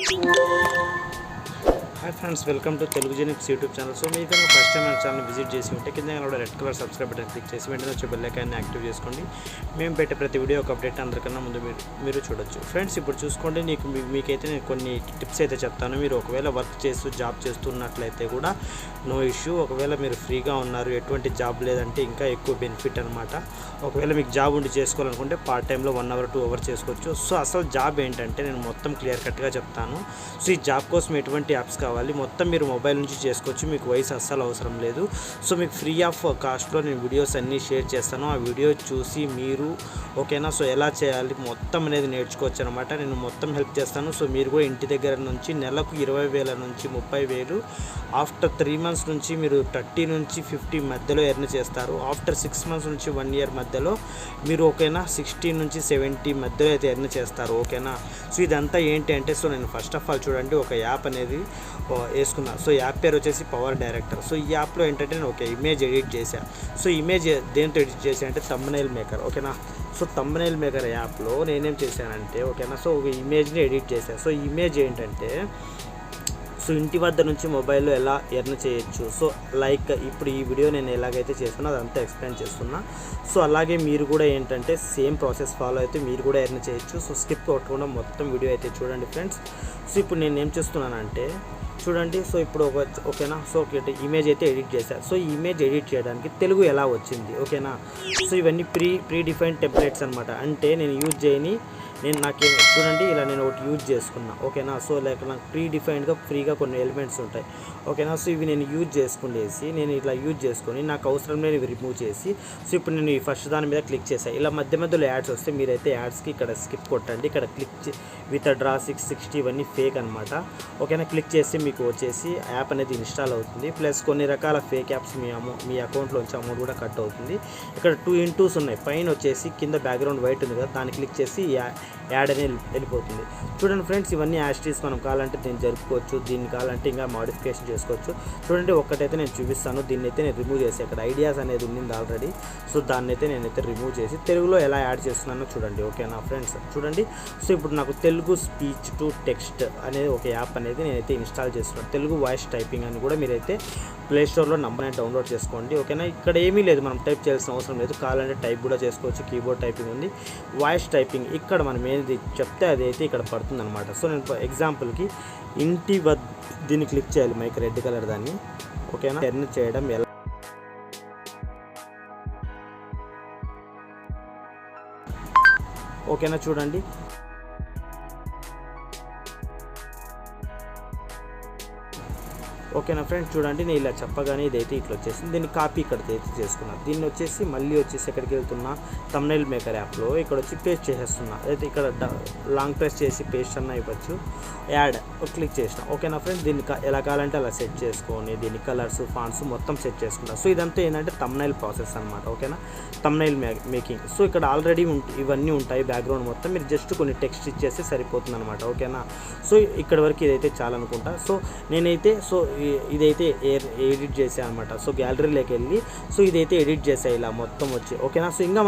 Hi friends welcome to Telugu Genix YouTube channel. So मी first time మన channel visit చేసి ఉంటే కింద red colour subscribe button click చేసి వెంటనే వచ్చే బెల్ ఐకాన్ని యాక్టివ్ చేసుకోండి। మేము పెట్టే ప్రతి వీడియో ఒక అప్డేట్ అందరికన్నా ముందు మీరు చూడొచ్చు। ఫ్రెండ్స్ ఇప్పుడు చూసుకోండి, మీకైతే నేను కొన్ని టిప్స్ అయితే చెప్తాను। మీరు ఒకవేళ వర్క్ చేస్తూ జాబ్ చేస్తున్నట్లయితే కూడా నో ఇష్యూ, ఒకవేళ మీరు ఫ్రీగా ఉన్నారు ఎటువంటి జాబ్ లేదంటే ఇంకా ఎక్కువ బెనిఫిట్ అనమాట। ఒకవేళ మీకు జాబ్ ఉండి చేసుకోవాలనుకుంటే పార్ట్ టైంలో 1 అవర్ 2 అవర్ చేసుకోవచ్చు। సో అసలు జాబ్ ఏంటంటే నేను మొత్తం క్లియర్ కట్గా చెప్తాను। సో ఈ జాబ్ కోసం ఎటువంటి యాప్స్ కావాలి మొత్తం మీరు మొబైల్ నుంచి చేసుకోవచ్చు, మీకు వయసు అస్సలు అవసరం లేదు। సో మీకు ఫ్రీ ఆఫ్ కాస్ట్లో నేను వీడియోస్ అన్నీ షేర్ చేస్తాను, ఆ వీడియో చూసి మీరు ఓకేనా సో ఎలా చేయాలి మొత్తం అనేది నేర్చుకోవచ్చు అనమాట। నేను మొత్తం హెల్ప్ చేస్తాను। సో మీరు కూడా ఇంటి దగ్గర నుంచి నెలకు 20,000 నుంచి 30,000 ఆఫ్టర్ 3 మంత్స్ నుంచి మీరు 30 నుంచి 50 మధ్యలో ఎర్న్ చేస్తారు। ఆఫ్టర్ 6 మంత్స్ నుంచి 1 ఇయర్ మధ్యలో మీరు ఓకేనా 60 నుంచి 70 మధ్యలో అయితే ఎర్న్ చేస్తారు ఓకేనా। సో ఇదంతా ఏంటి అంటే సో నేను ఫస్ట్ ఆఫ్ ఆల్ చూడండి ఒక యాప్ అనేది వేసుకున్నా। సో యాప్ పేరు వచ్చేసి పవర్ డైరెక్టర్। సో ఈ యాప్లో ఏంటంటే నేను ఒక ఇమేజ్ ఎడిట్ చేశాను। సో ఇమేజ్ దేంతో ఎడిట్ చేశాను అంటే థంబ్నెయిల్ మేకర్ ఓకేనా। సో థంబ్నెయిల్ మేకర్ యాప్లో నేనేం చేశానంటే ఓకేనా సో ఒక ఇమేజ్ని ఎడిట్ చేశాను। సో ఇమేజ్ ఏంటంటే సో ఇంటి వద్ద నుంచి మొబైల్లో ఎలా ఎర్న్ చేయొచ్చు, సో లైక్ ఇప్పుడు ఈ వీడియో నేను ఎలాగైతే చేస్తున్నా అదంతా ఎక్స్ప్లెయిన్ చేస్తున్నా। సో అలాగే మీరు కూడా ఏంటంటే సేమ్ ప్రాసెస్ ఫాలో అయితే మీరు కూడా ఎర్న్ చేయొచ్చు। సో స్కిప్ కొట్టకుండా మొత్తం వీడియో అయితే చూడండి ఫ్రెండ్స్। సో ఇప్పుడు నేను ఏం చేస్తున్నానంటే చూడండి, సో ఇప్పుడు ఓకేనా సో ఒకటి ఇమేజ్ అయితే ఎడిట్ చేశాను। సో ఈ ఇమేజ్ ఎడిట్ చేయడానికి తెలుగు ఎలా వచ్చింది ఓకేనా। సో ఇవన్నీ ప్రీ డిఫైన్డ్ టెంప్లెట్స్ అనమాట, అంటే నేను యూజ్ చేయని నాకేం చూడండి ఇలా నేను ఒకటి యూజ్ చేసుకున్నా ఓకేనా। సో లైక్ నాకు ప్రీ డిఫైన్డ్గా ఫ్రీగా కొన్ని ఎలిమెంట్స్ ఉంటాయి ఓకేనా। సో ఇవి నేను యూజ్ చేసుకునేసి నేను ఇట్లా యూజ్ చేసుకొని నాకు అవసరం లేని రిమూవ్ చేసి సో ఇప్పుడు నేను ఈ ఫస్ట్ దాని మీద క్లిక్ చేశాను। ఇలా మధ్యలో యాడ్స్ వస్తే మీరైతే యాడ్స్కి ఇక్కడ స్కిప్ కొట్టండి, ఇక్కడ క్లిక్ విత్ డ్రా 660 ఇవన్నీ ఫేక్ అనమాట ఓకేనా। క్లిక్ చేస్తే మీకు వచ్చేసి యాప్ అనేది ఇన్స్టాల్ అవుతుంది, ప్లస్ కొన్ని రకాల ఫేక్ యాప్స్ మీ అకౌంట్లోంచి అమౌంట్ కూడా కట్ అవుతుంది। ఇక్కడ 2 ఇంటూస్ ఉన్నాయి, పైన వచ్చేసి కింద బ్యాక్గ్రౌండ్ వైట్ ఉంది కదా దాన్ని క్లిక్ చేసి యాడ్ అనేది వెళ్ళిపోతుంది। చూడండి ఫ్రెండ్స్ ఇవన్నీ యాస్టీస్ మనం కావాలంటే దీన్ని జరుపుకోవచ్చు, దీన్ని కావాలంటే ఇంకా మాడిఫికేషన్ చేసుకోవచ్చు। చూడండి ఒక్కటైతే నేను చూపిస్తాను, దీన్ని అయితే నేను రిమూవ్ చేసి ఇక్కడ ఐడియాస్ అనేది ఉంది ఆల్రెడీ, సో దాన్ని అయితే నేనైతే రిమూవ్ చేసి తెలుగులో ఎలా యాడ్ చేస్తున్నానో చూడండి ఓకేనా ఫ్రెండ్స్। చూడండి సో ఇప్పుడు నాకు తెలుగు స్పీచ్ టు టెక్స్ట్ అనేది ఒక యాప్ అనేది నేనైతే ఇన్స్టాల్ చేస్తున్నాను, తెలుగు వాయిస్ టైపింగ్ అని కూడా మీరైతే ప్లేస్టోర్లో నంబర్ అనేది డౌన్లోడ్ చేసుకోండి ఓకేనా। ఇక్కడ ఏమీ లేదు మనం టైప్ చేయాల్సిన అవసరం లేదు, కావాలంటే టైప్ కూడా చేసుకోవచ్చు, కీబోర్డ్ టైపింగ్ ఉంది, వాయిస్ టైపింగ్ ఇక్కడ మనం ఏది చెప్తే అది అయితే ఇక్కడ పడుతుంది అనమాట। సో నేను ఎగ్జాంపుల్కి ఇంటి వద్ద దీన్ని క్లిక్ చేయాలి మైక్ రెడ్ కలర్ దాన్ని ఓకేనా। ఎర్న్ చేయడం ఎలా ఓకేనా చూడండి ఓకేనా ఫ్రెండ్స్। చూడండి నేను ఇలా చెప్పగానే ఇదైతే ఇట్లా వచ్చేసింది, దీన్ని కాపీ ఇక్కడ అయితే చేసుకున్నాను, దీన్ని వచ్చేసి మళ్ళీ వచ్చేసి ఎక్కడికి వెళ్తున్నా థంబ్నెయిల్ మేకర్ యాప్లో ఇక్కడ వచ్చి పేస్ట్ చేసేస్తున్నా, అయితే ఇక్కడ లాంగ్ ప్రెస్ చేసి పేస్ట్ అన్న ఇవ్వచ్చు, యాడ్ క్లిక్ చేసిన ఓకేనా ఫ్రెండ్స్। దీన్ని ఎలా కావాలంటే అలా సెట్ చేసుకొని దీని కలర్స్ ఫాంట్స్ మొత్తం సెట్ చేసుకుంటా। సో ఇదంతా ఏంటంటే థంబ్నెయిల్ ప్రాసెస్ అనమాట ఓకేనా, థంబ్నెయిల్ మేకింగ్। సో ఇక్కడ ఆల్రెడీ ఇవన్నీ ఉంటాయి బ్యాక్గ్రౌండ్ మొత్తం, మీరు జస్ట్ కొన్ని టెక్స్ట్ ఇచ్చేస్తే సరిపోతుంది అనమాట ఓకేనా। సో ఇక్కడ వరకు ఇదైతే చాలనుకుంటా। సో నేనైతే సో ఇదైతే ఎడిట్ చేసాను అనమాట, సో గ్యాలరీలోకి వెళ్ళి సో ఇదైతే ఎడిట్ చేసా ఇలా మొత్తం వచ్చి ఓకేనా। సో ఇంకా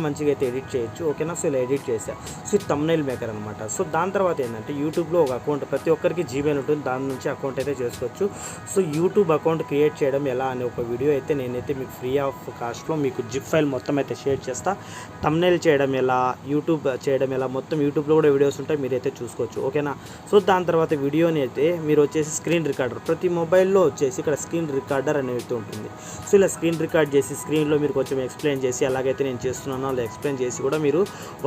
మంచిగా అయితే ఎడిట్ చేయొచ్చు ఓకేనా। సో ఇలా ఎడిట్ చేసా, సో ఇది థంబ్నెయిల్ మేకర్ అనమాట। సో దాని తర్వాత ఏంటంటే యూట్యూబ్లో ఒక అకౌంట్ ప్రతి ఒక్కరికి జీమెయిల్ ఉంటుంది, దాని నుంచి అకౌంట్ అయితే చేసుకోవచ్చు। సో యూట్యూబ్ అకౌంట్ క్రియేట్ చేయడం ఎలా అనే ఒక వీడియో అయితే నేనైతే మీకు ఫ్రీ ఆఫ్ కాస్ట్లో మీకు జిప్ ఫైల్ మొత్తం అయితే షేర్ చేస్తా, థంబ్నెయిల్ చేయడం ఎలా యూట్యూబ్ చేయడం ఎలా మొత్తం యూట్యూబ్లో కూడా వీడియోస్ ఉంటాయి మీరైతే చూసుకోవచ్చు ఓకేనా। సో దాని తర్వాత వీడియోని అయితే మీరు వచ్చేసి స్క్రీన్ రికార్డర్ ప్రతి మొబైల్లో వచ్చేసి ఇక్కడ స్క్రీన్ రికార్డర్ అనేది ఉంటుంది। సో ఇలా స్క్రీన్ రికార్డ్ చేసి స్క్రీన్లో మీరు కొంచెం ఎక్స్ప్లెయిన్ చేసి అలాగైతే నేను చేస్తున్నానో అలా ఎక్స్ప్లెయిన్ చేసి కూడా మీరు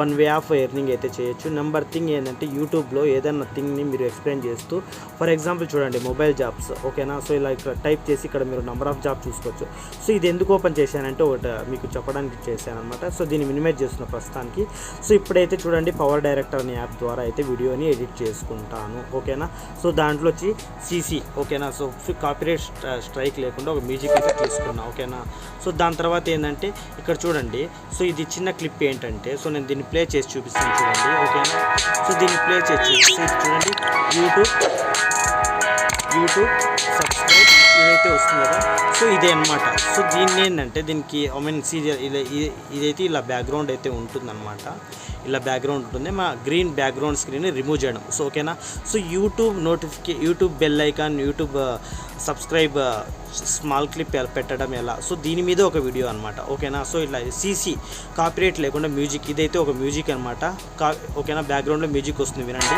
1 వే ఆఫ్ ఎర్నింగ్ అయితే చేయొచ్చు। నెంబర్ థింగ్ ఏంటంటే యూట్యూబ్లో ఏదైనా థింగ్ని మీరు ఎక్స్ప్లెయిన్ చేస్తూ ఫర్ ఎగ్జాంపుల్ చూడండి మొబైల్ జాబ్స్ ఓకేనా। సో ఇలా ఇక్కడ టైప్ చేసి ఇక్కడ మీరు నెంబర్ ఆఫ్ జాబ్ చూసుకోవచ్చు। సో ఇది ఎందుకు ఓపెన్ చేశానంటే ఒకటి మీకు చెప్పడానికి చేశాను అనమాట। సో దీన్ని మినిమైజ్ చేస్తున్న ప్రస్తుతానికి। సో ఇప్పుడైతే చూడండి పవర్ డైరెక్టర్ అనే యాప్ ద్వారా అయితే వీడియోని ఎడిట్ చేసుకుంటాను ఓకేనా। సో దాంట్లో వచ్చి CC ఓకేనా, సో కాపీరైట్ స్ట్రైక్ లేకుండా ఒక మ్యూజిక్ అయితే తీసుకున్నా ఓకేనా। సో దాని తర్వాత ఏంటంటే ఇక్కడ చూడండి సో ఇది చిన్న క్లిప్ ఏంటంటే సో నేను దీన్ని ప్లే చేసి చూపిస్తాను చూడండి ఓకేనా। సో దీన్ని ప్లే చేసి చూడండి యూట్యూబ్ సబ్స్క్రైబ్ ఇదైతే వస్తుంది కదా, సో ఇదే అనమాట। సో దీన్ని ఏంటంటే దీనికి సీరియల్ ఇదైతే ఇలా బ్యాక్గ్రౌండ్ అయితే ఉంటుందన్నమాట। ఇలా బ్యాక్గ్రౌండ్ ఉంటుంది. మా గ్రీన్ బ్యాక్గ్రౌండ్ స్క్రీన్ని రిమూవ్ చేయడం. సో ఓకేనా. So YouTube bell icon, YouTube subscribe small clip పెట్టడం ఎలా, సో దీని మీద ఒక వీడియో అనమాట. ఓకేనా. సో ఇట్లా సీసీ కాపీరైట్ లేకుండా మ్యూజిక్, ఇదైతే ఒక మ్యూజిక్ అనమాట. ఓకేనా. బ్యాక్గ్రౌండ్లో మ్యూజిక్ వస్తుంది, వినండి.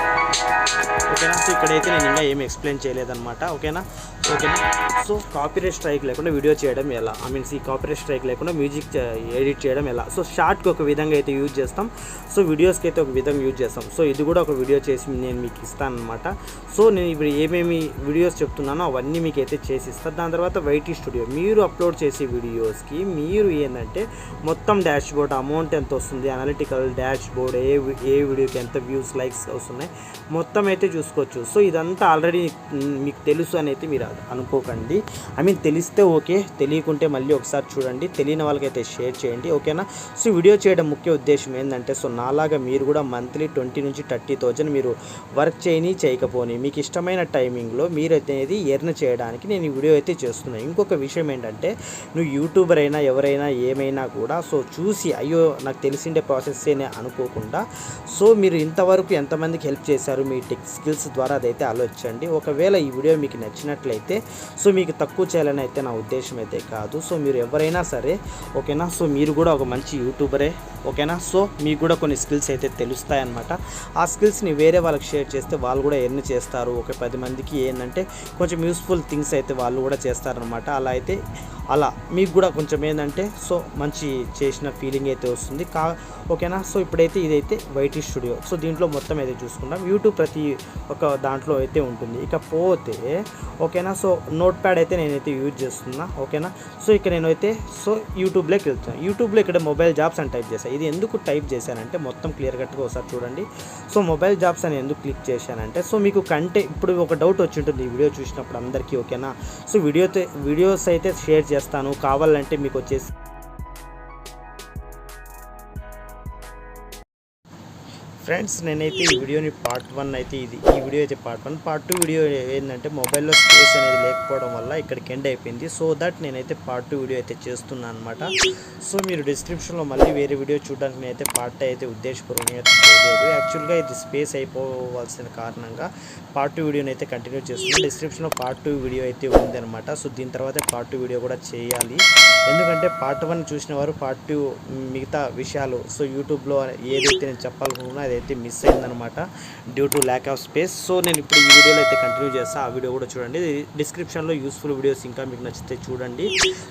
ఓకేనా. సో ఇక్కడైతే నేను ఇంకా ఏమి ఎక్స్ప్లెయిన్ చేయలేదన్నమాట. ఓకేనా. సో కాపీరైట్ స్ట్రైక్ లేకుండా వీడియో చేయడం ఎలా, కాపీరైట్ స్ట్రైక్ లేకుండా మ్యూజిక్ ఎడిట్ చేయడం ఎలా. సో షార్ట్కి ఒక విధంగా అయితే యూజ్ చేస్తాం, సో వీడియోస్కి అయితే ఒక విధంగా యూజ్ చేస్తాం. సో ఇది కూడా ఒక వీడియో చేసి నేను మీకు ఇస్తాను అనమాట. సో నేను ఇప్పుడు ఏమేమి వీడియోస్ చెప్తున్నానో అవన్నీ మీకు అయితే చేసి ఇస్తాను. దాని తర్వాత వైటీ స్టూడియో మీరు అప్లోడ్ చేసే వీడియోస్కి మీరు ఏంటంటే మొత్తం డాష్ బోర్డ్, అమౌంట్ ఎంత వస్తుంది, అనలిటికల్ డాష్ బోర్డ్, ఏ వీడియోకి ఎంత వ్యూస్, లైక్స్ వస్తున్నాయి మొత్తం అయితే చూసుకోవచ్చు. సో ఇదంతా ఆల్రెడీ మీకు తెలుసు అని అయితే మీరు అనుకోకండి. తెలిస్తే ఓకే, తెలియకుంటే మళ్ళీ ఒకసారి చూడండి, తెలియని వాళ్ళకైతే షేర్ చేయండి. ఓకేనా. సో వీడియో చేయడం ముఖ్య ఉద్దేశం ఏంటంటే, సో నాలాగా మీరు కూడా మంత్లీ 20,000 నుంచి 30,000 మీరు వర్క్ చేయకపోని మీకు ఇష్టమైన టైమింగ్లో మీరు అనేది ఎర్న్ చేయడానికి నేను ఈ వీడియో అయితే చేస్తున్నాను. ఇంకొక విషయం ఏంటంటే, నువ్వు యూట్యూబర్ అయినా ఎవరైనా ఏమైనా కూడా సో చూసి అయ్యో నాకు తెలిసిండే ప్రాసెస్సేనే అనుకోకుండా, సో మీరు ఇంతవరకు ఎంతమందికి హెల్ప్ చేశారు మీ టెక్ స్కిల్స్ ద్వారా అదైతే ఆలోచించండి. ఒకవేళ ఈ వీడియో మీకు నచ్చినట్లయితే సో మీకు తక్కువ చేయాలని అయితే నా ఉద్దేశం అయితే కాదు. సో మీరు ఎవరైనా సరే ఓకేనా. సో మీరు కూడా ఒక మంచి యూట్యూబరే. ఓకేనా. సో మీకు కూడా కొన్ని స్కిల్స్ అయితే తెలుస్తాయన్నమాట. ఆ స్కిల్స్ని వేరే వాళ్ళకి షేర్ చేస్తే వాళ్ళు కూడా ఎర్న్ చేస్తారు. ఒక 10 మందికి ఏంటంటే కొంచెం యూస్ఫుల్ థింగ్స్ అయితే వాళ్ళు కూడా చేస్తారనమాట. అలా మీకు కూడా కొంచెం ఏంటంటే సో మంచి చేసిన ఫీలింగ్ అయితే వస్తుంది. ఓకేనా. సో ఇప్పుడైతే ఇదైతే వైటీ స్టూడియో. సో దీంట్లో మొత్తం అయితే చూసుకుంటాం. యూట్యూబ్ ప్రతి ఒక్క దాంట్లో అయితే ఉంటుంది. ఇకపోతే ఓకేనా. సో నోట్ ప్యాడ్ అయితే నేనైతే యూజ్ చేస్తున్నా. ఓకేనా. సో ఇక్కడ నేనైతే సో యూట్యూబ్లోకి వెళ్తాను. యూట్యూబ్లో ఇక్కడ మొబైల్ జాబ్స్ అని టైప్ చేశాను. ఇది ఎందుకు టైప్ చేశానంటే మొత్తం క్లియర్ కట్గా ఒకసారి చూడండి. సో మొబైల్ జాబ్స్ అని ఎందుకు క్లిక్ చేశానంటే, సో మీకు ఇప్పుడు ఒక డౌట్ వచ్చి ఉంటుంది ఈ వీడియో చూసినప్పుడు అందరికీ. ఓకేనా. సో వీడియోస్ అయితే షేర్ చేస్తాను, కావాలంటే మీకు వచ్చేసి ఫ్రెండ్స్ నేనైతే ఈ వీడియోని పార్ట్ 1 అయితే ఈ వీడియో అయితే పార్ట్ 1. పార్ట్ 2 వీడియో ఏంటంటే మొబైల్లో స్పేస్ అనేది లేకపోవడం వల్ల ఇక్కడికి ఎండ్ అయిపోయింది. సో దట్ నేనైతే పార్ట్ 2 వీడియో అయితే చేస్తున్నాను అనమాట. సో మీరు డిస్క్రిప్షన్లో మళ్ళీ వేరే వీడియో చూడడానికి నేనైతే పార్ట్ అయితే ఉద్దేశపూర్వకంగా చేయలేదు. యాక్చువల్గా ఇది స్పేస్ అయిపోవాల్సిన కారణంగా పార్ట్ 2 వీడియోని అయితే కంటిన్యూ చేస్తున్నాను. డిస్క్రిప్షన్లో పార్ట్ 2 వీడియో అయితే ఉందన్నమాట. సో దీని తర్వాత పార్ట్ 2 వీడియో కూడా చేయాలి. ఎందుకంటే పార్ట్ 1 చూసిన వారు పార్ట్ 2 మిగతా విషయాలు సో యూట్యూబ్లో ఏదైతే నేను చెప్పాలనుకున్నా అదైతే మిస్ అయిందనమాట due to lack of space. So నేను ఇప్పుడు ఈ వీడియోలో అయితే కంటిన్యూ చేస్తాను. ఆ వీడియో కూడా చూడండి. డిస్క్రిప్షన్లో యూస్ఫుల్ వీడియోస్ ఇంకా మీకు నచ్చితే చూడండి.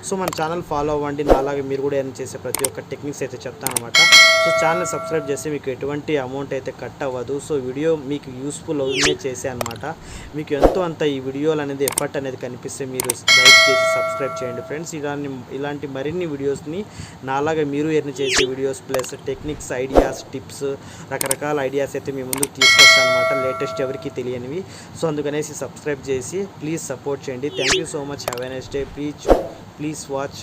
సో మన ఛానల్ ఫాలో అవ్వండి. నాలాగే మీరు కూడా ఏం చేసే ప్రతి ఒక్క టెక్నిక్స్ అయితే చెప్తాను అనమాట. సో ఛానల్ సబ్స్క్రైబ్ చేస్తే మీకు ఎటువంటి అమౌంట్ అయితే కట్ అవ్వదు. సో వీడియో మీకు యూస్ఫుల్ అవునే చేసే అనమాట. మీకు ఎంతో అంత ఈ వీడియోలు అనేది ఎఫర్ట్ అనేది కనిపిస్తే మీరు లైక్ చేసి సబ్స్క్రైబ్ చేయండి ఫ్రెండ్స్. ఇలాంటి మరిన్ని వీడియోస్ని నాలాగా మీరు ఎర్న్ చేసే videos plus techniques, ideas, tips, రకరకాల ఐడియాస్ అయితే మీ ముందుకు తీసుకొస్తాను అనమాట. లేటెస్ట్ ఎవరికి తెలియనివి. సో అందుకనేసి సబ్స్క్రైబ్ చేసి ప్లీజ్ సపోర్ట్ చేయండి. Thank you so much. Have a nice day. Please watch.